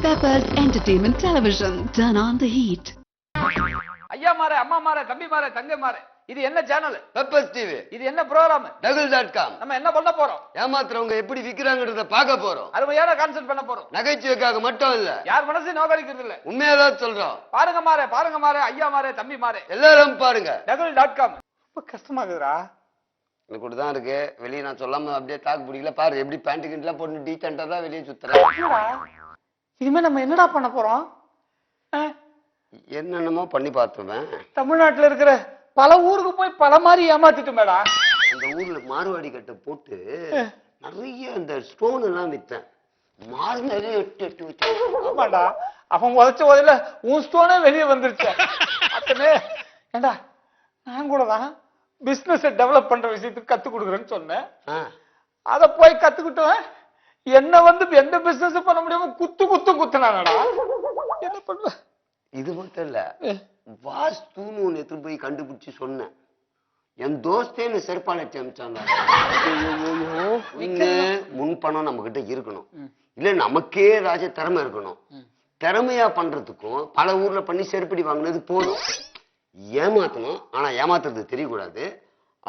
Peppers Entertainment Television. Turn on the heat. ஐயா மாரே, அம்மா மாரே, தம்பி மாரே, தங்கை மாரே, இது என்ன சேனல்? Peppers TV. இது என்ன ப்ரோகிராம்? double.com. நம்ம என்ன பண்ண போறோம்? ஏமாத்துறவங்க எப்படி விக்கிறாங்கன்றத பார்க்க போறோம். அருமையான கான்செப்ட் பண்ண போறோம். நகைச்சுவைக்காக மட்டும் இல்ல, யார் மனசையும் நோகடிக்கிறது இல்ல. உண்மையாதான் சொல்றோம். பாருங்க மாரே, ஐயா மாரே, தம்பி மாரே, எல்லாரும் பாருங்க. double.com. ரொம்ப கஷ்டமாகுதுடா. எனக்கு கூட தான் இருக்கு. வெளியே நான் சொல்லாம அப்படியே தாக்கு பிடிக்கல. பாரு எப்படி பேண்ட் கிண்ட்லாம் போட்டு டீசெண்டா தான் வெளியே சுத்துறேன். இனிமே நம்ம என்னடா பண்ண போறோம்? என்னென்னமோ பண்ணி பார்த்துவேன். தமிழ்நாட்டுல இருக்கிற பல ஊருக்கு போய் பல மாதிரி ஏமாத்திட்டு மேடா. அந்த ஊர்ல மார்வாடி கட்டை போட்டு நிறைய அந்த ஸ்டோன் எல்லாம் வித்தேன். மாறு நிறைய எட்டு வச்சேன். ஆமாடா, அவன் உதச்ச உதவில உன் ஸ்டோனே வெளியே வந்துருச்சு. அத்தனே ஏண்டா, நான் கூட தான் பிசினஸ் டெவலப் பண்ற விஷயத்துக்கு கத்து கொடுக்குறேன்னு சொன்னேன். அத போய் கத்துக்கிட்டவன் என்ன வந்து எந்த பிசினஸ் பண்ண முடியாம குத்துனானடா. என்ன பண்ணுவ? இது மட்டும் இல்ல, வாஸ்துன்னு ஒண்ணு எடுத்து போய் கண்டுபிடிச்சு சொன்னேன். என் தோஸ்தேன்னு செருப்பால அமிச்சாங்க. முன் பணம் நம்ம கிட்ட இருக்கணும், இல்ல நமக்கே ஏதாச்சும் திறமை இருக்கணும். திறமையா பண்றதுக்கும் பல ஊர்ல பண்ணி செருப்படி வாங்கினது போதும். ஏமாத்தணும், ஆனா ஏமாத்துறது தெரியக்கூடாது.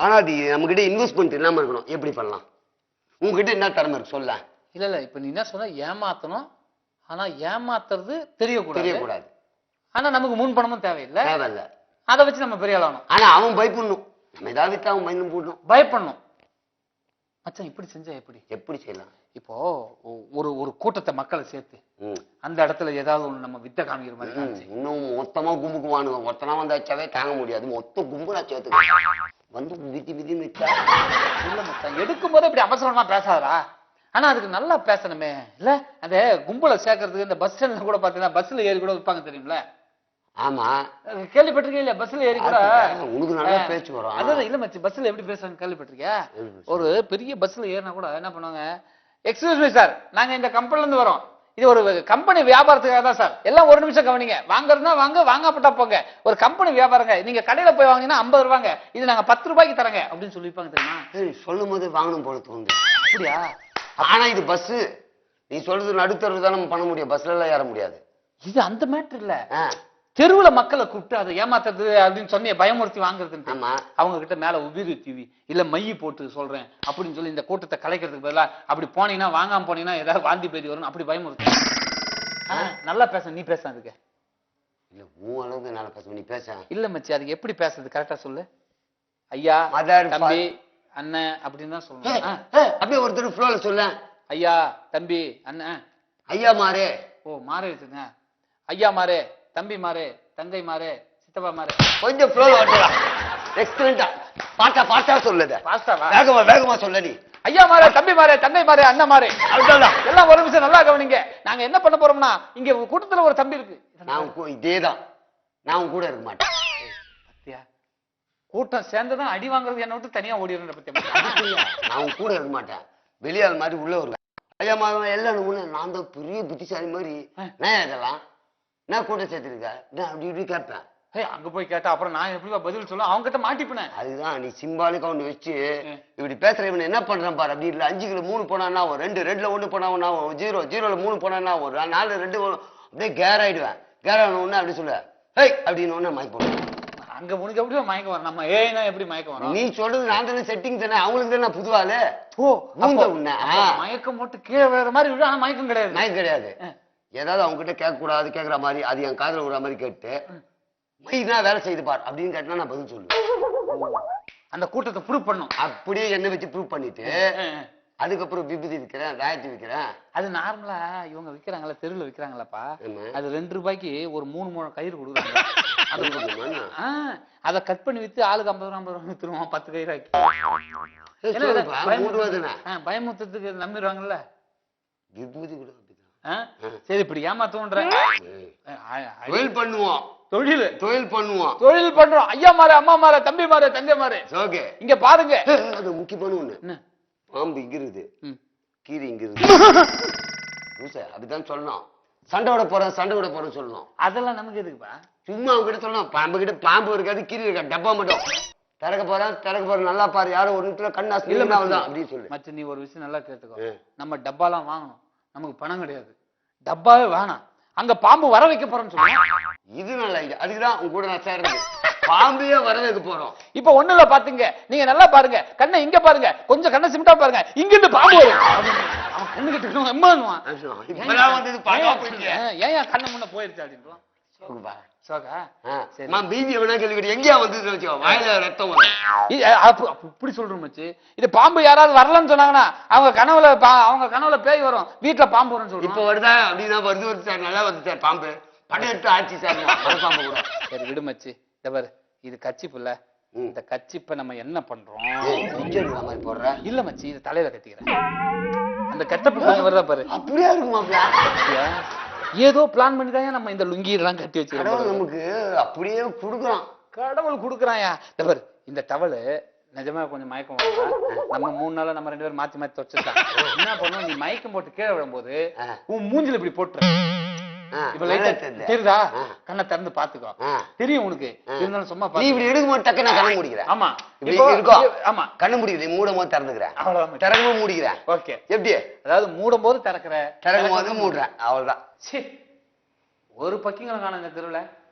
ஆனா அது நம்ம கிட்ட இன்வெஸ்ட்மெண்ட் இல்லாம இருக்கணும். எப்படி பண்ணலாம்? உங்ககிட்ட என்ன திறமை இருக்கு சொல்ல? இல்ல இப்ப நீ என்ன சொன்ன, ஏமாத்தணும் ஆனா ஏமாத்துறது தெரியக்கூடாது. ஆனா நமக்கு முன் பணமும் தேவையில்லை. அதை வச்சு நம்ம பெரிய ஆளானோம். ஆனா அவன் பயப்படணும். நம்ம ஏதாவது வித்து அவன் பயந்து போடணும், பயப்படணும். மச்சான் இப்படி செஞ்சா எப்படி செய்யலாம்? இப்போ ஒரு கூட்டத்தை மக்களை சேர்த்து அந்த இடத்துல ஏதாவது ஒண்ணு நம்ம வித்த காமிக்கிற மாதிரி இன்னும் மொத்தமா கும்புக்குவானுங்க. ஒருத்தனா வந்தாச்சாவே தாங்க முடியாது. மொத்த கும்புனா சேர்த்துக்க வந்து விதின்னு வச்சா இல்ல மச்சான், எடுக்கும் போது இப்படி அவசரமா பேசாதடா. ஆனா அதுக்கு நல்லா பேசணுமே இல்ல? அந்த கும்பலை சேர்க்கறதுக்கு இந்த பஸ் ஸ்டாண்ட்ல கூட பாத்தீங்கன்னா பஸ்ல ஏறி கூட வைப்பாங்க தெரியுமில்ல? ஆமா, கேள்விப்பட்டிருக்கீங்க இல்ல? பஸ்ல ஏறி கூட உனக்கு நல்லா பேச்சு வரும். அதான் இல்ல மச்சி, பஸ்ல எப்படி பேசுறாங்க கேள்விப்பட்டிருக்கியா? ஒரு பெரிய பஸ்ல ஏறினா கூட என்ன பண்ணுவாங்க, எக்ஸ்கியூஸ் மீ சார், நாங்க இந்த கம்பெனில இருந்து வரோம், இது ஒரு கம்பெனி வியாபாரத்துக்காக தான் சார், எல்லாம் ஒரு நிமிஷம் கவனிங்க, வாங்குறதுனா வாங்க, வாங்கப்பட்டா போங்க, ஒரு கம்பெனி வியாபாரங்க, நீங்க கடையில போய் வாங்கினா 50 ரூபாங்க, இது நாங்க 10 ரூபாய்க்கு தரங்க அப்படின்னு சொல்லிப்பாங்க தெரியுமா? சொல்லும் போது வாங்கணும் போல தோணுது. அப்படியா? ஆனா இது பஸ், நீ சொல்றது நடுத்தரவு தான் நம்ம பண்ண முடியும், பஸ்ல எல்லாம் ஏற முடியாது. இது அந்த மேட்டர் இல்ல, தெருவுல மக்களை கூப்பிட்டு அதை ஏமாத்துறது அப்படின்னு சொன்னிய, பயமுறுத்தி வாங்குறது. அவங்க கிட்ட மேல உபிரி டிவி இல்ல மைய போட்டு சொல்றேன் அப்படின்னு சொல்லி இந்த கூட்டத்தை கலைக்கிறதுக்கு பதிலா அப்படி போனீங்கன்னா, வாங்காம போனீங்கன்னா ஏதாவது வாந்தி பேதி வரும் அப்படி பயமுறுத்து. நல்லா பேச, நீ பேச. அதுக்கு இல்ல உன் அளவுக்கு நல்லா பேச, நீ பேச. இல்ல மச்சி, அதுக்கு எப்படி பேசுறது கரெக்டா சொல்லு. ஐயா, தம்பி, அண்ணன் அப்படின்னு தான் சொல்லணும். அப்படியே ஒருத்தர் ஃப்ளோல சொல்ல. ஐயா, தம்பி, அண்ணன். ஐயா மாரே. ஓ மாரே வச்சுங்க. ஐயா மாரே, தம்பி மாரே, தங்கை மாரே, சித்தப்பா மாரே. கொஞ்சம் ஃப்ளோல ஓட்டலாம். எக்ஸலென்ட்டா பாஸ்டா சொல்லுது. பாஸ்டாவா? வேகமா சொல்ல நீ. ஐயா மாரே, தம்பி மாரே, தங்கை மாரே, அண்ணன் மாரே, எல்லாம் ஒரு நிமிஷம் நல்லா கவனிங்க. நாங்க என்ன பண்ண போறோம்னா, இங்க கூட்டத்துல ஒரு தம்பி இருக்கு. இதேதான், நான் கூட இருக்க மாட்டேன். பத்தியா, கூட்டம் சேர்ந்துதான் அடி வாங்குறது, என்ன விட்டு தனியா ஓடிடுற பத்தியா. நான் கூட இருக்க மாட்டேன், வெளியாள் மாதிரி உள்ள வருவேன். ஐயா மாதம் எல்லாம் நான் தான் பெரிய புத்திசாலி மாதிரி நான் இதெல்லாம் நான் கூட சேர்த்திருக்கேன் அப்படி இப்படி கேட்பேன். அங்க போய் கேட்டா அப்புறம் நான் எப்படி பதில் சொல்ல, அவங்க கிட்ட மாட்டிப்பேன். அதுதான் நீ சிம்பாலிக்கா ஒண்ணு வச்சு இப்படி பேசுற, இவன் என்ன பண்றான் பாரு. அப்படி இல்ல 5 கிலோ 3 போனா ஒரு 2ல 1 போனா 0ல 3 போனா ஒரு 4 2 அப்படியே கேர் ஆயிடுவேன். கேர் ஆன உடனே அப்படி சொல்லுவேன், ஹேய் அப்படின்னு ஒண்ணு மயக்கம் போடுவேன். அங்க உனக்கு எப்படி மயக்கம் வரும்? நம்ம ஏன்னா எப்படி மயக்கம் வரும்? நீ சொல்றது நான் தானே செட்டிங் தானே, அவங்களுக்கு தானே புதுவாளு. மயக்கம் போட்டு கீழே விழுற மாதிரி விழு, ஆனா மயக்கம் கிடையாது. மயக்கம் கிடையாது. ஏதாவது அவங்க கிட்ட கேட்க கூடாது, கேட்கற மாதிரி அது என் காதுல விடுற மாதிரி கேட்டு மைனா வேலை செய்து பார் அப்படின்னு கேட்டா நான் பதில் சொல்லுவேன். அந்த கூட்டத்தை ப்ரூவ் பண்ணும். அப்படியே என்ன வச்சு ப்ரூவ் பண்ணிட்டு அதுக்கப்புறம் விபூதி விற்கிறேன், ராயத்தி விற்கிறேன். அது நார்மலா இவங்க விற்கிறாங்கல்ல, தெருவில் விற்கிறாங்களப்பா, அது 2 ரூபாய்க்கு ஒரு 3 முழம் கயிறு கொடுக்குறாங்க. அதை கட் பண்ணி வித்து ஆளுக்கு 50 ரூபா வித்துருவான், 10 கயிறு ஆக்கி. பயமுத்துறதுக்கு நம்பிடுவாங்கல்ல. விபூதி கூட சரி, இப்படி ஏமாத்தோன்ற தொழில் பண்ணுவோம், தொழில் பண்றோம். ஐயா மாரே, அம்மா மாரே, தம்பி மாரே, தங்கை மாரே, இங்க பாருங்க. அது முக்கியமான ஒண்ணு, பாம்பு இங்க இருக்குது, கீரி இங்க இருக்குது. அப்படித்தான் சொல்லணும். சண்டை விட போறேன் சொல்லணும். அதெல்லாம் நமக்கு எதுக்குப்பா? சும்மா அவங்க கிட்ட சொல்லணும், பாம்பு கிட்ட பாம்பு இருக்காது, கீரி இருக்காது, டப்பா மட்டும் திறக்க போறேன் நல்லா பாரு, யாரும் ஒரு நிமிஷத்துல கண்ணாசி அப்படின்னு சொல்லு. மச்ச நீ ஒரு விஷயம் நல்லா கேட்டுக்கோ, நம்ம டப்பாலாம் வாங்கணும், நமக்கு பணம் கிடையாது. டப்பாவே வேணாம், அங்க பாம்பு வர வைக்க போறேன்னு சொல்லுங்க. இது நல்ல ஐடியா. அதுக்குதான் உங்க கூட நான் சேர்றது. பாம்பையே வர வைக்க போறோம். இப்ப ஒண்ணு இல்ல, பாத்துங்க, நீங்க நல்லா பாருங்க, கண்ணை இங்க பாருங்க, கொஞ்சம் கண்ணை சிமிட்டா பாருங்க, இங்க இருந்து பாம்பு வரும். அவன் கண்ணு கிட்ட எம்மானுவான். இப்பதான் வந்தது பாம்பா போயிடுச்சு. ஏன் கண்ணு முன்ன போயிருச்சு அப்படின்றான். சோகுபா. சோகா பீதி எவனா கேள்வி எங்கேயா வந்து வச்சுக்கோ, வாயில ரத்தம் வரும். இப்படி சொல்றோம் மச்சி. இது பாம்பு யாராவது வரலன்னு சொன்னாங்கன்னா அவங்க கனவுல பேய் வரும், வீட்டுல பாம்பு வரும்னு சொல்றோம். இப்ப வருதா அப்படின்னா வருது சார், நல்லா வருது சார் பாம்பு, படையெடுத்து ஆச்சு சார் பாம்பு கூட. சரி விடு மச்சி, இந்த பாரு, இது கச்சிப்பு இல்ல, இந்த கச்சிப்ப நம்ம என்ன பண்றோம் மாதிரி போடுற இல்ல மச்சி, இது தலையில கட்டிக்கிறேன். அந்த கட்டப்பு வருதா பாரு, அப்படியே இருக்குமா? ஏதோ பிளான் பண்ணி தான் நம்ம இந்த லுங்கி எல்லாம் கட்டி வச்சிருக்கோம். நமக்கு அப்படியே குடுக்குறான், கடவுள் குடுக்குறாயா. இந்த பாரு, இந்த டவலு நிஜமா கொஞ்சம் மயக்கம் வரா, நம்ம 3 நாளா நம்ம 2 பேரும் மாத்தி மாத்தி துவச்சிருக்கோம். என்ன பண்ணுவோம், நீ மயக்கம் போட்டு கீழே விழும்போது உன் மூஞ்சில இப்படி போட்டுரு. இப்ப தெரியுதா, கண்ணை திறந்து பாத்துக்கோ, தெரியும் உனக்கு. இருந்தாலும் சும்மா இப்படி எடுக்கும்போது டக்கு நான் கண்ணு முடிக்கிறேன். ஆமா இருக்கும். ஆமா, கண்ணு முடிக்கிறேன், மூடும் போது திறந்துக்கிறேன், அவ்வளவுதான். திறக்கும் போது முடிக்கிறேன். ஓகே, எப்படி? அதாவது மூடும் போது திறக்கிற, திறக்கும் போது மூடுறேன், அவ்வளவுதான். ஒரு பக்கிங்களை காணுங்க தெருவுல,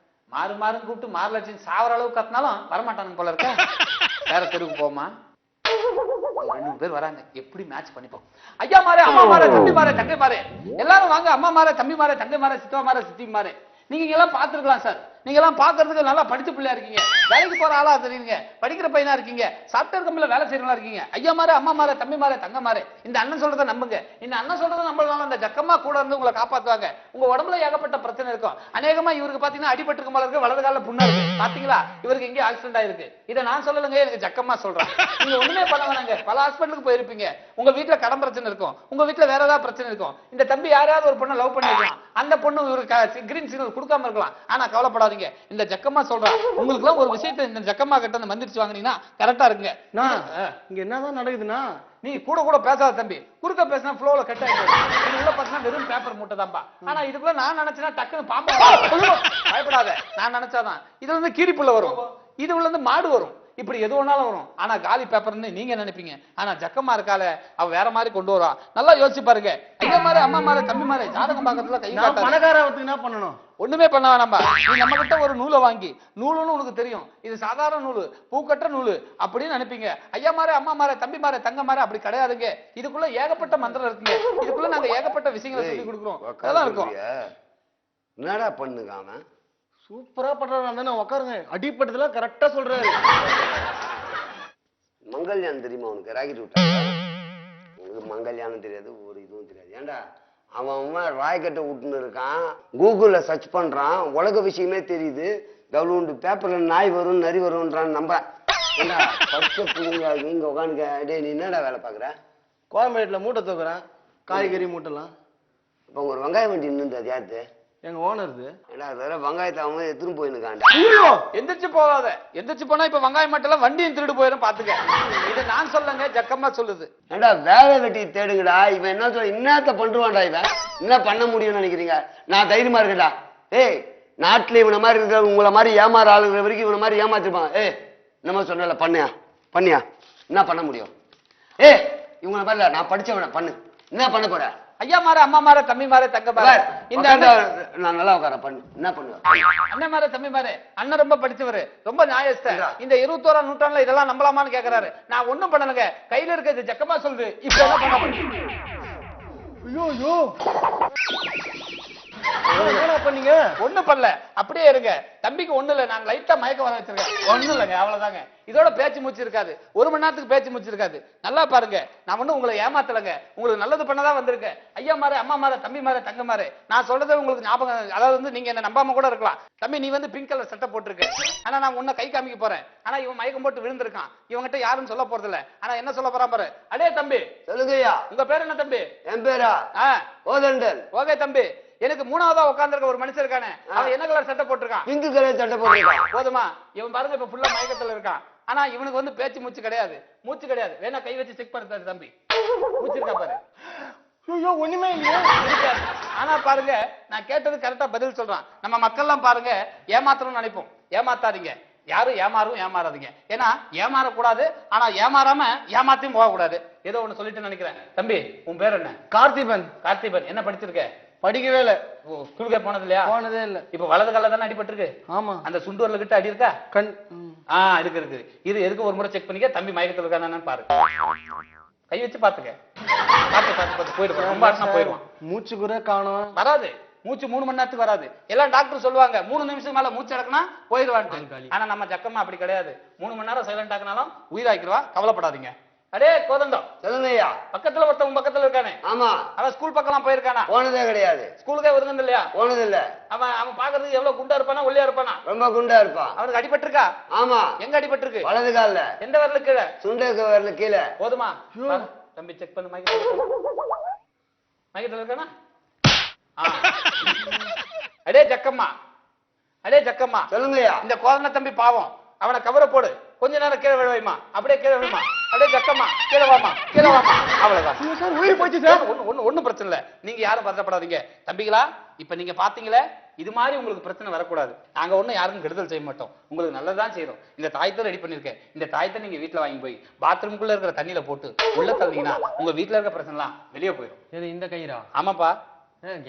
மாறு மாறுன்னு கூப்பிட்டு மாறுலட்சம் சாவர அளவுக்கு கத்தினாலும் வரமாட்டானுங்க போல இருக்க. வேற தெருவுக்கு போமா, 2 பேர் வராங்க, எப்படி மேட்ச் பண்ணிப்போம். ஐயா மாறே, அம்மா மாறே, தம்பி மாறே, தங்கை மாறே, எல்லாரும் வாங்க. அம்மா மாறே, தம்பி மாறே, தங்கை மாறே, சித்தா மாறே, சித்தி மாறே. நீங்க எல்லாம் பாத்துருக்கலாம் சார், நீங்க எல்லாம் பாக்குறதுக்கு நல்லா படிச்ச பிள்ளையா இருக்கீங்க, வேலைக்கு போற ஆளா தெரியுங்க, படிக்கிற பையனா இருக்கீங்க, சாப்ட்வேர் கம்பெனில வேலை செய்யறவங்களா இருக்கீங்க. ஐயா மாறே, அம்மா மாறே, தம்பி மாறே, தங்க மாறே, இந்த அண்ணன் சொல்றதை நம்புங்க. இந்த அண்ணன் சொல்றதை நம்பலாம், அந்த ஜக்கம்மா கூட இருந்து உங்களை காப்பாத்துவாங்க. உங்க உடம்புல ஏகப்பட்ட பிரச்சனை இருக்கும். அநேகமா இவருக்கு பாத்தீங்கன்னா அடிபட்டு இருக்கும் போல இருக்கு, வலது கால புண்ணா இருக்கு, பாத்தீங்களா? இவருக்கு எங்கேயும் ஆக்சிடென்ட் ஆயிருக்கு. இதை நான் சொல்லலங்க, எனக்கு ஜக்கம்மா சொல்றேன். நீங்க ஒண்ணுமே பண்ண வேணாங்க, பல ஹாஸ்பிட்டலுக்கு போயிருப்பீங்க, உங்க வீட்டுல கடன் பிரச்சனை இருக்கும், உங்க வீட்டுல வேற ஏதாவது பிரச்சனை இருக்கும். இந்த தம்பி யாராவது ஒரு பொண்ணை லவ் பண்ணிருக்கலாம், அந்த பொண்ணு இவருக்கு கிரீன் சிக்னல் கொடுக்காம இருக்கலாம். ஆனா கவலைப்படாதீங்க, இந்த ஜக்கம்மா சொல்றேன். உங்களுக்கு எல்லாம் ஒரு விஷயத்தை இந்த ஜக்கம்மா கிட்ட அந்த மந்திரிச்சு வாங்கினீங்கன்னா கரெக்டா இருக்குங்க. இங்க என்னதான் நடக்குதுன்னா, நீ கூட கூட பேசாத தம்பி, குறுக்க பேசினா ஃப்ளோல கட் ஆயிடும். உள்ள பாத்தீங்கன்னா வெறும் பேப்பர் மூட்டை தான்பா. ஆனா இதுக்குள்ள நான் நினைச்சேன்னா டக்குன்னு பாம்பு பயப்படாத, நான் நினைச்சாதான் இதுல இருந்து கீரிப்புள்ள வரும், இது உள்ள இருந்து மாடு வரும், இப்படி எது ஒன்னாலும் வரும். ஆனா காலி பேப்பர்னு நீங்க நினைப்பீங்க. ஆனா ஜக்கம்மா இருக்கால, அவ வேற மாதிரி கொண்டு வரா. நல்லா யோசிச்சு பாருங்க. ஐயா மாறே, அம்மா மாறே, தம்பி மாறே, ஜாதகம் பாக்கிறதுல கை காட்டாத. பணக்காரத்துக்கு என்ன பண்ணணும்? ஒண்ணுமே பண்ண வேணாம்பா. நீ நம்ம கிட்ட ஒரு நூலை வாங்கி, நூலுன்னு உனக்கு தெரியும், இது சாதாரண நூலு, பூக்கட்ட நூலு அப்படின்னு நினைப்பீங்க. ஐயா மாறே, அம்மா மாறே, தம்பி மாறே, தங்க மாறே, அப்படி கிடையாதுங்க. இதுக்குள்ள ஏகப்பட்ட மந்திரம் இருக்குங்க. இதுக்குள்ள நாங்க ஏகப்பட்ட விஷயங்களை சொல்லி கொடுக்குறோம். அதெல்லாம் இருக்கும். என்னடா பண்ணுங்க, சூப்பரா பண்றாரு. உட்காருங்க, அடிப்பட்டதுல கரெக்டா சொல்றாரு. மங்கல்யானம் தெரியுமா உனக்கு? ராக்கெட் விட்டாங்க உனக்கு. மங்கல்யானம் தெரியாது, ஒரு இதுவும் தெரியாது. ஏன்டா அவன் ராக்கெட்டை விட்டுன்னு இருக்கான், கூகுள்ல சர்ச் பண்றான், உலக விஷயமே தெரியுது. கவர்மெண்ட் பேப்பர்ல நாய் வரும் நரி வரும்ன்றான். நம்ப ஏண்டா படிச்ச பிள்ளைங்க இங்க உட்காந்துக்க. டே நீ என்னடா வேலை பாக்குற? கோயம்பேட்டில் மூட்டை தூக்குறேன், காய்கறி மூட்டைலாம். இப்போ ஒரு வெங்காயம் வண்டி நின்று அது யாரு? எங்க ஓனருது. ஏன்னா வேற வெங்காயத்தை அவன் எடுத்துன்னு போயிருக்காண்டா. எந்திரிச்சு போகாத, எந்திரிச்சு போனா இப்ப வெங்காயம் மட்டும் வண்டியும் திருடு போயிடும் பாத்துக்க. இதை நான் சொல்லங்க, ஜக்கம்மா சொல்லுது. ஏண்டா வேலை வெட்டி தேடுங்கடா. இவன் என்ன சொல்ல, என்னத்த பண்றான்டா, இவன் என்ன பண்ண முடியும்னு நினைக்கிறீங்க? நான் தைரியமா இருக்கேன்டா. ஏய், நாட்டுல இவனை மாதிரி இருக்கிற உங்களை மாதிரி ஏமாற ஆளுங்கிற வரைக்கும் இவனை மாதிரி ஏமாத்திருப்பான். ஏய், நம்ம சொன்னல பண்ணியா என்ன பண்ண முடியும்? ஏ இவங்களை மாதிரி நான் படிச்சவன பண்ணு, என்ன பண்ண போற? ஐயா மாற, அம்மா மாற, தம்பி மாற, தங்க மாற. இந்த நான் நல்லா உட்கார பண்ணு, என்ன பண்ணுவேன்? அண்ணன் மாற, தம்பி மாற. அண்ணன் ரொம்ப படிச்சவரு, ரொம்ப நியாயஸ்தர். இந்த 21ஆம் நூற்றாண்டுல இதெல்லாம் நம்பலாமான்னு கேக்குறாரு. நான் ஒண்ணும் பண்ணலங்க, கையில இருக்கிறது ஜக்கமா சொல்லுது. இப்ப என்ன பண்ண முடியும்? ஐயோ என்ன பண்ணீங்க? ஒண்ணும் பண்ணல, அப்படியே இருங்க. தம்பிக்கு ஒண்ணு இல்ல, நான் லைட்டா மயக்க வர வச்சிருக்கேன். ஒண்ணும் இல்லைங்க, அவ்வளவுதாங்க. இதோட பேச்சு மூச்சு இருக்காது, 1 மணி நேரத்துக்கு பேச்சு மூச்சு இருக்காது. நல்லா பாருங்க, நான் ஒண்ணும் உங்களை ஏமாத்தலங்க, உங்களுக்கு நல்லது பண்ணதான் வந்திருக்கேன். ஐயா மாற, அம்மா மாற, தம்பி மாற, தங்க மாற. நான் சொல்றது உங்களுக்கு ஞாபகம், அதாவது வந்து நீங்க என்ன நம்பாம கூட இருக்கலாம். தம்பி நீ வந்து பிங்க் கலர் சட்டை போட்டிருக்க, ஆனா நான் உன்னை கை காமிக்க போறேன். ஆனா இவன் மயக்கம் போட்டு விழுந்திருக்கான். இவங்கிட்ட யாரும் சொல்ல போறது இல்ல. ஆனா என்ன சொல்ல போறான் பாரு. அடே தம்பி, சொல்லுங்கய்யா. உங்க பேர் என்ன தம்பி? என் பேரா ஓதண்டல். ஓகே தம்பி, எனக்கு 3ஆவதா உட்கார்ந்திருக்க ஒரு மனுஷன் இருக்கானே, அவன் என்ன கலர் சட்டை போட்டிருக்கான்? பிங்க் கலர் சட்டை போட்டிருக்கான். போதுமா? இவன் பாருங்க இப்ப ஃபுல்லா மயக்கத்துல இருக்கான். ஆனா இவனுக்கு வந்து பேச்சு மூச்சு கிடையாது, மூச்சு கிடையாது. வேணா கை வச்சு செக் பண்ணு தம்பி, மூச்சு இருக்கா பாரு. ஐயோ ஒண்ணுமே இல்லையா? ஆனா பாருங்க, நான் கேட்டது கரெக்டா பதில் சொல்றான். நம்ம மக்கள்லாம் பாருங்க ஏமாத்தணும்னு நினைப்போம், ஏமாத்தாதீங்க. யாரும் ஏமாறாதீங்க. ஏன்னா ஏமாறக்கூடாது, ஆனா ஏமாறாம ஏமாத்தையும் போக கூடாது. ஏதோ ஒண்ணு சொல்லிட்டு நினைக்கிறேன். தம்பி உன் பேர் என்ன? கார்த்திபன். கார்த்திபன். என்ன படிச்சிருக்க? படிக்கவே இல்ல. ஓ ஸ்கூலுக்கே போனது இல்லையா? போனதே இல்ல. இப்ப வலது கால தானே அடிபட்டு இருக்கு. ஆமா. அந்த சுண்டு வரல கிட்ட அடி இருக்கா? கண். இருக்கு. இது எதுக்கு ஒரு முறை செக் பண்ணிக்க. தம்பி மயக்கத்துல இருக்கானு பாரு. கை வச்சு பாத்துக்க. பாத்து போயிடுவான். ரொம்ப ஆசனா போயிடுவான். மூச்சு கூட காணோம். வராது. மூச்சு 3 மணி நேரத்துக்கு வராது. எல்லாம் டாக்டர் சொல்லுவாங்க 3 நிமிஷம் மேல மூச்சு அடக்குனா போயிடுவான். ஆனா நம்ம ஜக்கம்மா அப்படி கிடையாது. 3 மணி நேரம் சைலண்ட் ஆக்கினாலும் உயிராக்கிடுவா. கவலைப்படாதீங்க. அடே கோதண்டம் சொல்லுங்கய்யா. பக்கத்துல ஒருத்தவங்க பக்கத்துல இருக்கானே. ஆமா. அவன் ஸ்கூல் பக்கம்லாம் போயிருக்கானா? போனதே கிடையாது. ஸ்கூலுக்கே வருது இல்லையா? போனது இல்ல. அவன் பாக்குறதுக்கு எவ்வளவு குண்டா இருப்பானா ஒல்லியா இருப்பானா? ரொம்ப குண்டா இருப்பான். அவனுக்கு அடிபட்டு இருக்கா? ஆமா. எங்க அடிபட்டு இருக்கு? வலது கால்ல. எந்த வரல கீழே? சுண்டக்கு வரல கீழே. போதுமா? தம்பி செக் பண்ணு. மயக்கத்துல இருக்கானா? அடே ஜக்கம்மா சொல்லுங்கய்யா. இந்த கோதண்ட தம்பி பாவம். அவனை கவர போடு. கொஞ்ச நேரம் கீழே விழுவைமா. அப்படியே கீழே விழுமா. அடே ஜக்கம்மா கீழே வாமா. அவ்வளவுதான் சார் உயிர் போச்சு சார். ஒண்ணும் பிரச்சனை இல்ல. நீங்க யாரும் பதட்டப்படாதீங்க தம்பிகளா. இப்ப நீங்க பாத்தீங்களே இது மாதிரி உங்களுக்கு பிரச்சனை வரக்கூடாது. நாங்க ஒண்ணும் யாருக்கும் கெடுதல் செய்ய மாட்டோம். உங்களுக்கு நல்லதான் செய்யறோம். இந்த தாயத்தை ரெடி பண்ணிருக்கேன். இந்த தாயத்தை நீங்க வீட்டுல வாங்கி போய் பாத்ரூம்குள்ள இருக்கிற தண்ணியில போட்டு உள்ள தள்ளிங்கன்னா உங்க வீட்டுல இருக்க பிரச்சனை எல்லாம் வெளியே போயிடும். இந்த கயிறா? ஆமாப்பா.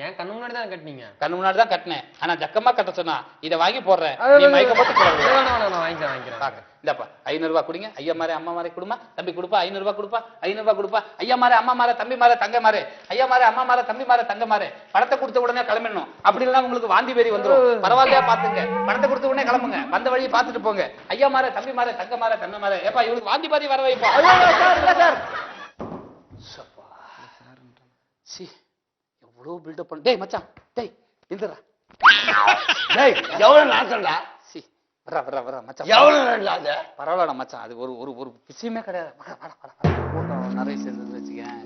ஏன் கண்ணு முன்னாடி தான் கட்டினீங்க? கண்ணு முன்னாடி தான் கட்டினேன். ஆனா ஜக்கமா கட்ட சொன்னா இதை வாங்கி போடுறேன். நீ மயக்க போட்டு வாங்கிக்கிறேன். இந்தப்பா 500 ரூபாய் குடிங்க. ஐயா மாரே அம்மா மாரே கொடுமா. தம்பி கொடுப்பா. 500 ரூபாய் கொடுப்பா. 500 ரூபாய் கொடுப்பா. ஐயா மாரே அம்மா மாரே தம்பி மாரே தங்க மாரே. ஐயா மாரே அம்மா மாரே தம்பி மாரே தங்க மாரே. பணத்தை கொடுத்த உடனே கிளம்பிடணும். அப்படி இல்லைன்னா உங்களுக்கு வாந்தி பேரி வந்துடும். பரவாயில்லையா பாத்துங்க. பணத்தை கொடுத்த உடனே கிளம்புங்க. வந்த வழியை பார்த்துட்டு போங்க. ஐயா மாரே தம்பி மாரே தங்க மாரே தங்க மாரே. ஏப்பா இவளுக்கு வாந்தி பாதி வர வைப்பா. எவ்வளவு பில்டப் பண்ண. டேய் மச்சான் டேய் இந்தடா. டேய் எவ்வளவு நாசம்டா. சி வர மச்சான். எவ்வளவு நாசம். பரவாயில்ல மச்சான். அது ஒரு விஷயமே கிடையாது. நிறைய சேர்ந்து வச்சுக்கேன்.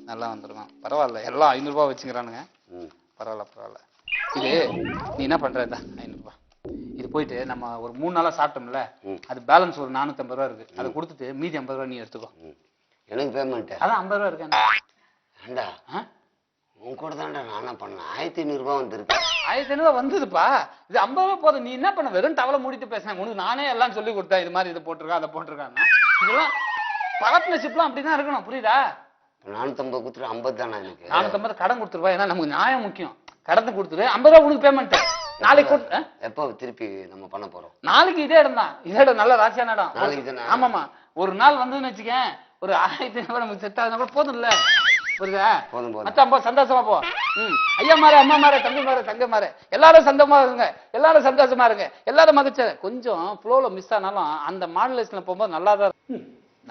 நல்லா வந்துருவான். பரவாயில்ல. எல்லாம் 500 ரூபாய் வச்சுக்கிறானுங்க. பரவாயில்ல. இது நீ என்ன பண்ற? 500 ரூபாய் இது போயிட்டு நம்ம ஒரு 3 நாளா சாப்பிட்டோம்ல. அது பேலன்ஸ் ஒரு 450 ரூபாய் இருக்கு. அதை கொடுத்துட்டு மீதி 50 ரூபாய் நீ எடுத்துக்கோ. எனக்கு பேமெண்ட் அதான் 50 ரூபாய் இருக்கேன்டா. உன் கூட தான்டா நானா பண்ணேன். 1500 ரூபாய் வந்திருக்கு. 1500 ரூபாய் வந்ததுப்பா. இது 50 ரூபாய் போதும். நீ என்ன பண்ண? வெறும் டவலை மூடிட்டு பேசுறேன். உனக்கு நானே எல்லாம் சொல்லி கொடுத்தேன். இது மாதிரி இதை போட்டிருக்கா அதை போட்டிருக்காங்க. இதெல்லாம் பார்ட்னர்ஷிப்லாம் அப்படிதான் இருக்கணும். புரியுதா? 450 கொடுத்துட்டு 50 தானே எனக்கு. 450 கடன் கொடுத்துருவா. ஏன்னா நமக்கு நியாயம் முக்கியம். கடத்தை கொடுத்துரு. 50 ரூபாய் உனக்கு பேமெண்ட். நாளைக்கு எப்போ திருப்பி நம்ம பண்ண போறோம்? நாளைக்கு இதே இடம் தான். இதே இடம் நல்ல ராசியான இடம். நாளைக்கு தானே? ஆமாமா. ஒரு நாள் வந்துன்னு வச்சுக்கேன். ஒரு 1500 ரூபாய் நமக்கு செட் ஆகுதுன்னா கூட போதும் இல்ல? புரியுதா? மச்சான் போ. சந்தோஷமா போ. ஐயா மாரே அம்மா மாரே தம்பி மாரே தங்க மாரே. எல்லாரும் சந்தோஷமா இருங்க. எல்லாரும் சந்தோஷமா இருங்க. எல்லாரும் மகிழ்ச்சி. கொஞ்சம் ஃப்ளோல மிஸ் ஆனாலும் அந்த மாடுலேஷன்ல போகும்போது நல்லா தான்.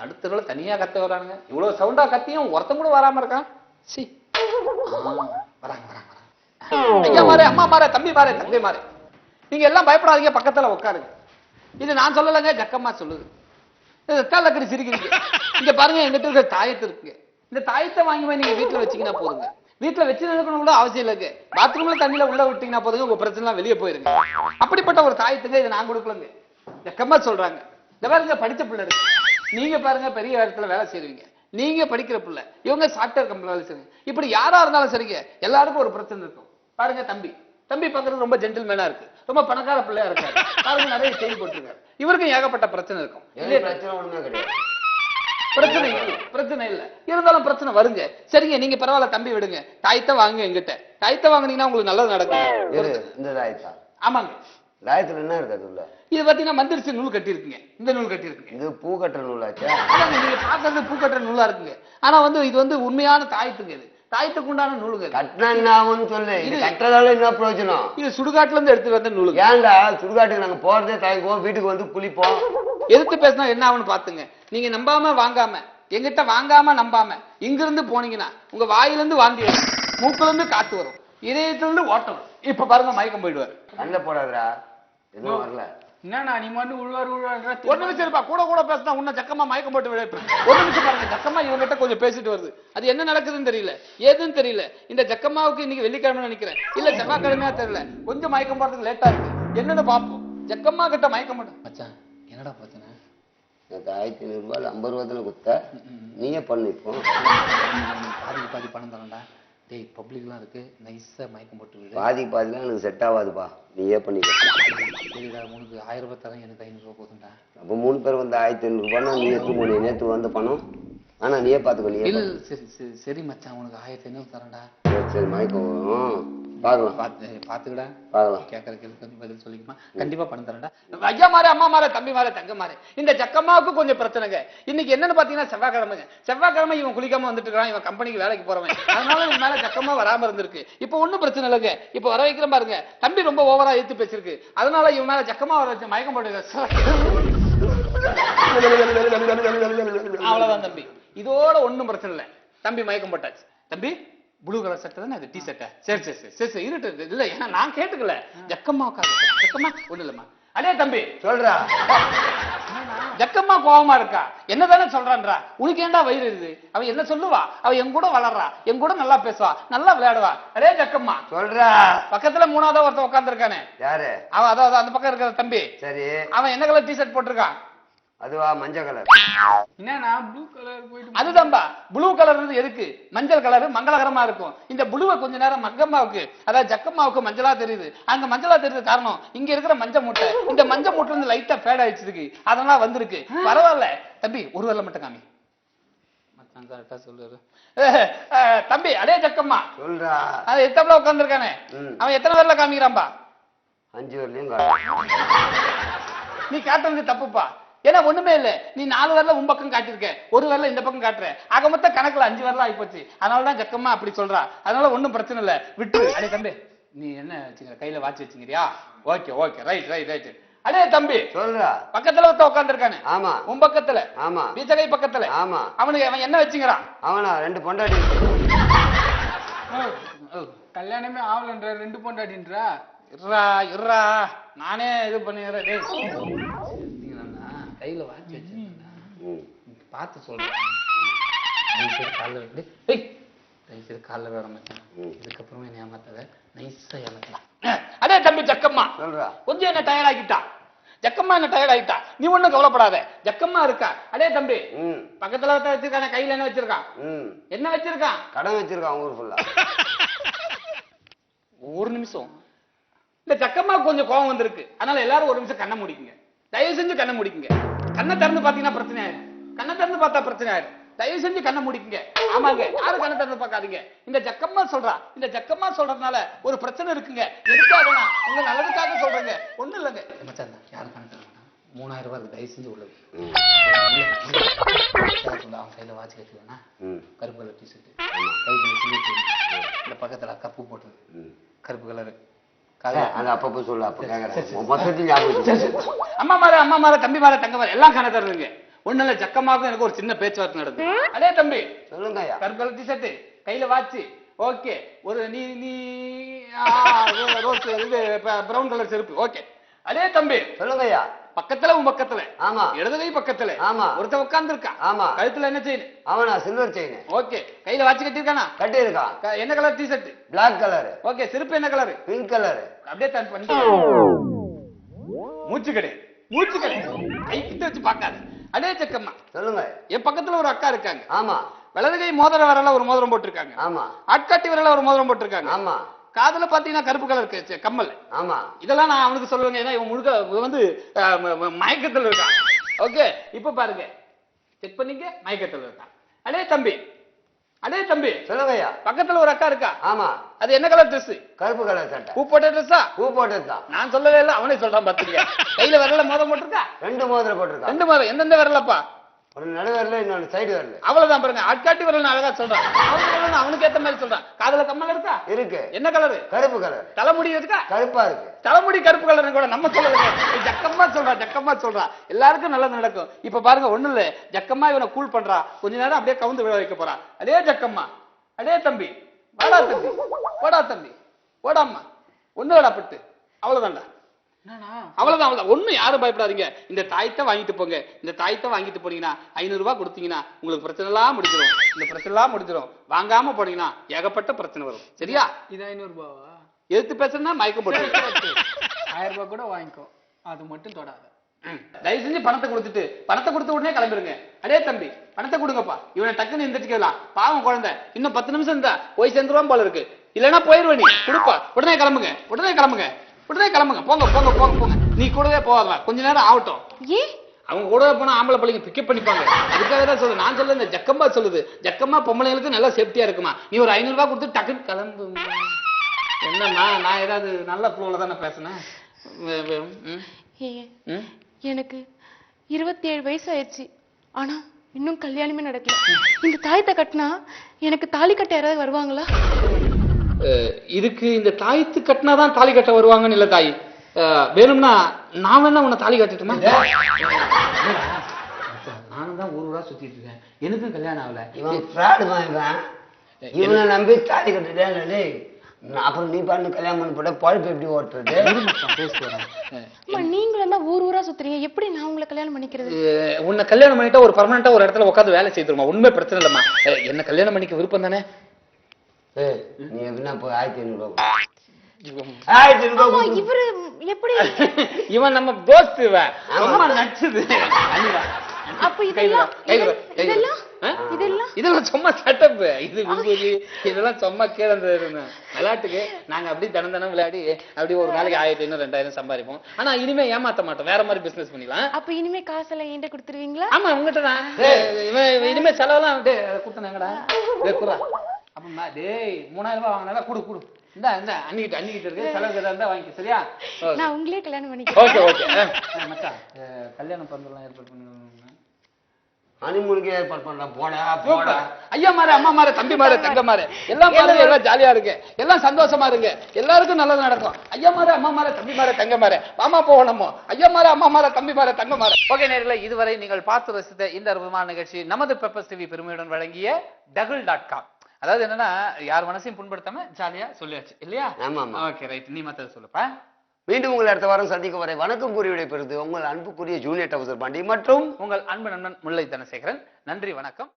நடுத்தருல தனியா கத்த வரானுங்க. இவ்வளவு சவுண்டா கத்தியும் ஒருத்தம் கூட வராம இருக்கான். சி வராங்க. ஐயா மாரே அம்மா மாரே தம்பி மாரே தங்கை மாரே. நீங்க எல்லாம் பயப்படாதீங்க. பக்கத்துல உட்காருங்க. இது நான் சொல்லலைங்க. ஜக்கம்மா சொல்லுது. தள்ளக்கடி சிரிக்கிறீங்க. இங்க பாருங்க எங்கிட்ட இருக்க தாயத்து இருக்கு. இந்த தாயத்தை வாங்கி போய் நீங்க வீட்டுல வச்சீங்கன்னா போதுங்க. வீட்டுல வச்சிருக்கணும் கூட அவசியம் இல்லைங்க. பாத்ரூம்ல தண்ணியில உள்ள விட்டீங்கன்னா போதுங்க. உங்க பிரச்சனை எல்லாம் வெளியே போயிருங்க. அப்படிப்பட்ட ஒரு தாயத்துங்க இதை நான் கொடுக்கலங்க. ஜக்கம்மா சொல்றாங்க. இந்த பாருங்க படிச்ச பிள்ளை இருக்கு. நீங்க பாருங்க பெரிய இடத்துல வேலை செய்வீங்க. நீங்க படிக்கிற பிள்ளை. இவங்க சாஃப்ட்வேர் கம்பெனில வேலை செய்வீங்க. இப்படி யாரா இருந்தாலும் சரிங்க எல்லாருக்கும் ஒரு பிரச்சனை இருக்கும். பாருங்க தம்பி பாக்குறது ரொம்ப ஜென்டில்மேனா இருக்கு. ரொம்ப பணக்கார பிள்ளையா இருக்காரு. பாருங்க நிறைய செய்தி போட்டிருக்காரு. இவருக்கும் ஏகப்பட்ட பிரச்சனை இருக்கும். பிரச்சனை ஒண்ணுமே கிடையாது. பிரச்சனை இல்ல. இருந்தாலும் பிரச்சனை வருங்க. சரிங்க நீங்க பரவாயில்ல தம்பி விடுங்க. தாயத்தை வாங்க எங்கிட்ட. தாயத்தை வாங்குனீங்கன்னா உங்களுக்கு நல்லது நடக்கும். இந்த தாயத்தா? ஆமாங்க. தாயத்துல என்ன இருக்கு அதுல? இது பாத்தீங்கன்னா மந்திரிச்சு நூல் கட்டி இருக்குங்க. இந்த நூல் கட்டி இருக்குங்க. இது பூ கட்டுற நூலாச்சா? நீங்க பாக்குறது பூ கட்டுற நூலா இருக்குங்க. ஆனா இது உண்மையான தாயத்துங்க. இது தாயத்துக்கு உண்டான நூலுங்க. கட்டினான்னு சொல்லு. இது கட்டுறதால என்ன பிரயோஜனம்? இது சுடுகாட்டுல இருந்து எடுத்து வந்த நூலு. ஏன்டா சுடுகாட்டுக்கு நாங்க போறதே தாய்க்குவோம். வீட்டுக்கு வந்து குளிப்போம். எதிர்த்து பேசினா என்ன ஆகுன்னு பாத்துங்க. நீங்க நம்பாம வாங்காம எங்கிட்ட வாங்காம நம்பாம இங்க இருந்து போனீங்கன்னா உங்க வாயிலிருந்து வாந்தி வரும். மூக்குல இருந்து காத்து வரும். இதயத்துல இருந்து ஓட்டம். இப்ப பாருங்க மயக்கம் போயிடுவாரு. கண்ட போடாதா? எதுவும் வரல. என்னண்ணா நீ மட்டும் உள்வார் ஒரு நிமிஷம் இருப்பா. கூட பேசினா உன்ன ஜக்கமா மயக்கம் போட்டு விளையாடுறேன். ஒரு நிமிஷம் பாருங்க. ஜக்கமா இவங்கிட்ட கொஞ்சம் பேசிட்டு வருது. அது என்ன நடக்குதுன்னு தெரியல. ஏதுன்னு தெரியல. இந்த ஜக்கம்மாவுக்கு இன்னைக்கு வெள்ளிக்கிழமை நினைக்கிறேன். இல்ல செவ்வாய்க்கிழமையா தெரியல. கொஞ்சம் மயக்கம் போறதுக்கு லேட்டா இருக்கு. என்னன்னு பாப்போம். ஜக்கம்மா கிட்ட மயக்கம் போட்டு. மச்சான் என்னடா பிரச்சனை? 1500 ரூபாய் 50 ரூபா தானே கொடுத்த. நீயே பண்ணு. இப்போ பாதி பணம் தரண்டா. டேய் பப்ளிக்லாம் இருக்கு. நைஸா மயக்கம் போட்டு விடு. பாதிலாம் எனக்கு செட் ஆகாதுப்பா. நீயே பண்ணிக்க. சரிடா உனக்கு 1000 ரூபாய் தரேன். எனக்கு 500 ரூபாய் போதும்டா. அப்போ 3 பேர் வந்து 1500 ரூபாய்னா நீ எடுத்து போனே. நேற்று வந்த பணம் ஆனா நீயே பாத்துக்கோ நீயே இல்ல சரி மச்சான் உனக்கு 1500 தரேன்டா. சரி மயக்கம் பாக்கலாம் பாத்துக்கடா பாக்கலாம் கேட்கற கேள்வி பதில் சொல்லிக்குமா கண்டிப்பா பணம் தரேன்டா. ஐயா மாறே அம்மா மாறே தம்பி மாறே தங்க மாறே இந்த ஜக்கம்மாவுக்கு கொஞ்சம் பிரச்சனைங்க. இன்னைக்கு என்னன்னு பாத்தீங்கன்னா செவ்வாய்க்கிழமை இவன் குளிக்காம வந்துட்டு இருக்கான். இவன் கம்பெனிக்கு வேலைக்கு போறவன். அதனால இவன் மேல ஜக்கமா வராம இருந்திருக்கு. இப்ப ஒண்ணும் பிரச்சனை இல்லைங்க. இப்ப வர வைக்கிறேன் பாருங்க. தம்பி ரொம்ப ஓவரா எடுத்து பேசிருக்கு. அதனால இவன் மேல ஜக்கமா வர வச்சு மயக்கம் போட்டு அவ்வளவுதான் தம்பி. இதோட ஒண்ணும் பிரச்சனை இல்லை. தம்பி மயக்கம் போட்டாச்சு. தம்பி ப்ளூ கலர் சட்டை தானே அது டி ஷர்ட்டா? சரி சரி சரி சரி சரி இருட்டு இல்ல ஏன்னா நான் கேட்டுக்கல. ஜக்கம்மா ஜக்கம்மா ஒண்ணு இல்லம்மா. அடே தம்பி சொல்றா ஜக்கம்மா கோவமா இருக்கா என்னதானே சொல்றான்றா. உனக்கு ஏண்டா வயிறு இருக்குது? அவ என்ன சொல்லுவா? அவ என் கூட வளர்றா, என் கூட நல்லா பேசுவா, நல்லா விளையாடுவா. அடே ஜக்கம்மா சொல்றா. பக்கத்துல மூணாவதா ஒருத்தன் உட்கார்ந்து இருக்கானே யாரு? அவன் அதாவது அந்த பக்கம் இருக்கிற தம்பி. சரி அவன் என்ன கலர் டி ஷர்ட் போட்டிருக்கான்? அதுவா மஞ்சள் கலர். என்னன்னா ப்ளூ கலர் போயிட்டு அதுதான்பா. ப்ளூ கலர் எதுக்கு? மஞ்சள் கலர் மங்களகரமா இருக்கும். இந்த ப்ளூவை கொஞ்ச நேரம் மக்கம்மாவுக்கு அதாவது ஜக்கம்மாவுக்கு மஞ்சளா தெரியுது. அங்க மஞ்சளா தெரியுது காரணம் இங்க இருக்கிற மஞ்சள் மூட்டை. இந்த மஞ்சள் மூட்டை வந்து லைட்டா ஃபேட் ஆயிடுச்சு. அதனால வந்திருக்கு. பரவாயில்ல தம்பி ஒரு வேலை மட்டும் காமி. சொல்லுரு தம்பி. அடே ஜக்கம்மா சொல்றா. அது எத்தனை உட்கார்ந்து இருக்கானே அவன் எத்தனை பேர்ல காமிக்கிறான்பா? 5 வரலையும் நீ காட்டுறது தப்புப்பா. ஏன்னா ஒண்ணுமே இல்ல. நீ 4 வரல உன் பக்கம் காட்டிருக்க, ஒரு வரல இந்த பக்கம் காட்டுற. ஆக மொத்த கணக்குல 5 வரல ஆயிப்போச்சு. அதனாலதான் ஜக்கம்மா அப்படி சொல்றா. அதனால ஒண்ணும் பிரச்சனை இல்ல விட்டு. அடே தம்பி நீ என்ன வச்சுக்கிற? கையில வாட்ச் வச்சுக்கிறியா? Okay okay right right right. அடே தம்பி சொல்றா. பக்கத்துல ஒருத்த உட்கார்ந்து இருக்கானே. ஆமா உன் பக்கத்துல. ஆமா பீச்சகை பக்கத்துல. ஆமா அவனுக்கு அவன் என்ன வச்சுக்கிறான்? அவனா 2 பொண்டாட்டி. கல்யாணமே ஆகலன்ற 2 பொண்டாட்டின்றா. இருறா இருறா நானே இது பண்ணிடுறேன். கையில வாட்சி வச்சிருக்கேன் பார்த்து சொல்றேன். காலில் வேற மாட்டேன். இதுக்கப்புறமே என்ன ஏமாத்தாத நைஸா ஏமாத்தலாம். அதே தம்பி ஜக்கம்மா கொஞ்சம் என்ன டயர்ட் ஆகிட்டா. ஜக்கம்மா என்ன டயர்ட் ஆகிட்டா. நீ ஒண்ணும் கவலைப்படாத. ஜக்கம்மா இருக்கா. அடே தம்பி பக்கத்துல வச்சிருக்கான கையில என்ன வச்சிருக்கான்? என்ன வச்சிருக்கான்? கடன் வச்சிருக்கான் ஊர் ஃபுல்லா. ஒரு நிமிஷம். இந்த ஜக்கம்மா கொஞ்சம் கோவம் வந்திருக்கு. அதனால எல்லாரும் ஒரு நிமிஷம் கண்ணை முடிக்குங்க. தயவு செஞ்சு கண்ணை முடிக்குங்க. கண்ணை திறந்து பாத்தீங்கன்னா பிரச்சனை ஆயிடும். கண்ணை திறந்து பார்த்தா பிரச்சனை ஆயிடும். தயவு செஞ்சு கண்ணை முடிக்குங்க. ஆமாங்க யாரும் கண்ணை திறந்து பார்க்காதீங்க. இந்த ஜக்கம்மா சொல்றா. இந்த ஜக்கம்மா சொல்றதுனால ஒரு பிரச்சனை இருக்குங்க. எதுக்காக உங்க நல்லதுக்காக சொல்றேங்க. ஒண்ணு இல்லைங்க. மச்சான் யாரும் கண்ணை திறக்க மாட்டாங்க. 3000 ரூபாய் தயவு செஞ்சு உள்ளது. அவன் கையில வாட்ச் கட்டலன்னா கருப்பு கலர் டி ஷர்ட் இந்த பக்கத்துல அக்கா பூ போட்டது கருப்பு கலரு. அப்பப்போ சொல்லு. அப்ப கேக்குறேன். அம்மா மாற தம்பி மாற தங்க மாற எல்லாம் கணக்கு தருதுங்க. ஒண்ணு இல்ல ஜக்கமாவுக்கும் எனக்கு ஒரு சின்ன பேச்சுவார்த்தை நடந்தது. அதே தம்பி சொல்லுங்க. கருப்பு கலர் டி ஷர்ட் கையில வாட்சி. ஓகே ஒரு நீ நீ ரோஸ் பிரவுன் கலர் செருப்பு. ஓகே அதே தம்பி சொல்லுங்கய்யா. பக்கத்துல உன் பக்கத்துல. ஆமா இடது கை பக்கத்துல. ஆமா ஒருத்த உட்கார்ந்து இருக்கா. ஆமா கழுத்துல என்ன செயின்? அவனா சில்வர் செயின். ஓகே கையில வாட்சி கட்டிருக்கானா? கட்டி இருக்கான். என்ன colour T shirt? Black colour. Okay செருப்பு என்ன கலர்? Pink colour. அப்படியே தான் பண்ணி மூச்சு கடை கை கிட்ட வச்சு பார்க்காத. அடே ஜக்கம்மா சொல்லுங்க. என் பக்கத்துல ஒரு அக்கா இருக்காங்க. ஆமா வலது கை மோதிர விரல்ல ஒரு மோதிரம் போட்டிருக்காங்க. ஆமா ஆட்காட்டி விரல்ல ஒரு மோதிரம் போட்டிருக்காங்க. ஆமா காதுல பாத்தீங்கன்னா கருப்பு கலர் கம்மல். ஆமா இதெல்லாம் நான் அவனுக்கு சொல்லுவேங்க. ஏன்னா இவன் முழுக்க வந்து மயக்கத்துல இருக்கான். ஓகே இப்ப பாருங்க செக் பண்ணீங்க மயக்கத்துல இருக்கான். அடே தம்பி சொல்லுங்கய்யா. பக்கத்துல ஒரு அக்கா இருக்கா. ஆமா அது என்ன கலர் ட்ரெஸ்? கருப்பு கலர் சட்டை. பூ போட்ட ட்ரெஸ்ஸா? பூ போட்டதுதான். நான் சொல்லவே இல்லை அவனே சொல்றான். பாத்துக்க கையில விரல மோதிரம் போட்டிருக்கா. 2 மோதிரம் போட்டிருக்கா. 2 மோதிரம் எந்தெந்த விரலப்பா? ஒரு நடு வரல இன்னொரு சைடு வரல. அவ்வளவுதான் பாருங்க. ஆட்காட்டி வரல அழகா சொல்றான். அவனுக்கு ஏத்த மாதிரி சொல்றான். காதுல கம்மல் இருக்கா? இருக்கு. என்ன கலரு? கருப்பு கலர். தலைமுடி இருக்கா? கருப்பா இருக்கு. தலைமுடி கருப்பு கலர் கூட நம்ம சொல்லுங்க. ஜக்கம்மா சொல்றா. எல்லாருக்கும் நல்லது நடக்கும். இப்ப பாருங்க ஒண்ணு இல்ல. ஜக்கம்மா இவனை கூல் பண்றா. கொஞ்ச நேரம் அப்படியே கவுந்து விழ வைக்க போறா. அடே ஜக்கம்மா. அடே தம்பி வாடா தம்பி ஓடாம்மா ஒண்ணு விடப்பட்டு. அவ்வளவுதான்டா. அவ்வளவுதான். ஒண்ணு யாரும் பயப்படாதீங்க. இந்த தாயத்தை வாங்கிட்டு போங்க. இந்த தாயத்தை வாங்கிட்டு போனீங்கன்னா 500 ரூபாய் கொடுத்தீங்கன்னா உங்களுக்கு பிரச்சனை எல்லாம் முடிஞ்சிடும். இந்த பிரச்சனை எல்லாம் முடிஞ்சிடும். வாங்காம போனீங்கன்னா ஏகப்பட்ட பிரச்சனை வரும். சரியா? இது 500 ரூபாவா? எதுக்கு பேசுறா மயக்கம் போட்டு 1000 ரூபாய் கூட வாங்கிக்கோ. அது மட்டும் தொடாத. தயவு செஞ்சு பணத்தை கொடுத்து உடனே கிளம்பிருங்க. அடே தம்பி பணத்தை கொடுங்கப்பா. இவனை டக்குன்னு எந்திரிச்சுக்கலாம். பாவம் குழந்தை. இன்னும் 10 நிமிஷம் இருந்தா போய் சேர்ந்துருவான் போல இருக்கு. இல்லைன்னா போயிருவ நீ. கொடுப்பா. உடனே கிளம்புங்க. போங்க. நீ கூடவே போகாதா. கொஞ்ச நேரம் ஆகட்டும். அவங்க கூட போனா ஆம்பளை பிள்ளைங்க பிக்கப் பண்ணிப்பாங்க. அதுக்காக தான் சொல்லுது. நான் சொல்ல இந்த ஜக்கம்மா சொல்லுது. ஜக்கம்மா பொம்பளைங்களுக்கு நல்லா சேஃப்டியா இருக்குமா. நீ ஒரு 500 ரூபாய் கொடுத்து டக்குன்னு கிளம்பு. என்னம்மா நான் ஏதாவது நல்ல ஃப்ளோல தானே பேசுனேன். எனக்கு 27 வயசு ஆயிடுச்சு. ஆனா இன்னும் கல்யாணமே நடக்கல. இந்த தாயத்தை கட்டினா எனக்கு தாலி கட்ட யாராவது வருவாங்களா? இதுக்கு இந்த தாயத்து கட்டினாதான் தாலி கட்ட வருவாங்கன்னு இல்ல தாய். வேணும்னா நான் வேணா உன்னை தாலி கட்டட்டுமா? நானும் தான் ஊரா சுத்திட்டு இருக்கேன். எனக்கும் கல்யாணம் ஆகல. இவன் ஃப்ராடுமா இவனை நம்பி தாலி கட்டுட்டேன். அப்புறம் நீ பாட்டு கல்யாணம் பண்ணி போட்ட பழப்பு எப்படி ஓட்டுறது? நீங்களும் தான் ஊரா சுத்துறீங்க. எப்படி நான் உங்களை கல்யாணம் பண்ணிக்கிறது? உன்னை கல்யாணம் பண்ணிட்டா ஒரு பர்மனண்டா ஒரு இடத்துல உட்காந்து வேலை செய்துருமா. உண்மை பிரச்சனை இல்லம்மா. என்ன கல்யாணம் பண்ணிக்க விருப்பம் தானே? நீ எப்படின்னா போய் 1500 ரூபாய் 1500 ரூபாய் இவரு எப்படி? இவன் நம்ம தோஸ்து. இவன் நச்சுது. அப்ப இதெல்லாம் இதெல்லாம் சும்மா செட்டப். இது விபூதி இதெல்லாம் சும்மா கீழே விளையாட்டுக்கு நாங்க அப்படி தினம் விளையாடி அப்படி ஒரு நாளைக்கு 1500 2000 சம்பாதிப்போம். ஆனா இனிமே ஏமாத்த மாட்டோம். வேற மாதிரி பிசினஸ் பண்ணிக்கலாம். அப்ப இனிமே காசெல்லாம் என்கிட்ட கொடுத்துருவீங்களா? ஆமா உங்ககிட்ட தான். இனிமே செலவெல்லாம் கொடுத்தனாங்கடா. குறா அப்பமா டேய் 3000 ரூபாய் வாங்கினா குடு குடு. இந்த இந்த அன்னிக்கிட்ட இருக்கு. செலவு இருந்தா வாங்கிக்க. சரியா? நான் உங்களே கல்யாணம் பண்ணிக்கிறேன். Okay okay. மச்சான் கல்யாணம் பண்றதெல்லாம் ஏற்பாடு பண்ணுங்க. ஹனிமூனுக்கு ஏற்பாடு பண்ணலாம். போடா போடா. ஐயா மாரு அம்மா மாரு தம்பி மாரு தங்க மாரு எல்லாம் பாருங்க. எல்லாம் ஜாலியா இருக்கு. எல்லாம் சந்தோஷமா இருங்க. எல்லாருக்கும் நல்லது நடக்கும். ஐயா மாரு அம்மா மாரு தம்பி மாரு தங்க மாரு மாமா போகணுமோ. ஐயா மாரு அம்மா மாரு தம்பி மாரு தங்க மாரு. ஓகே நேயர்களே, இதுவரை நீங்கள் பார்த்து ரசித்த இந்த அற்புதமான நிகழ்ச்சி நமது பெப்பர்ஸ் டிவி பெருமையுடன் வழங்கிய டகுல்.com. அதாவது என்னன்னா யார் மனசையும் புண்படுத்தாம ஜாலியா சொல்லியாச்சு இல்லையா? ஆமா. Okay right. நீ மத்தத சொல்லுப்பா. மீண்டும் உங்களை அடுத்த வாரம் சந்திக்க வரை வணக்கம் கூறி விடைபெறுது உங்கள் அன்புக்குரிய ஜூனியர் டவுசர் பாண்டி மற்றும் உங்கள் அன்பு நண்பன் முல்லை தனசேகரன். நன்றி, வணக்கம்.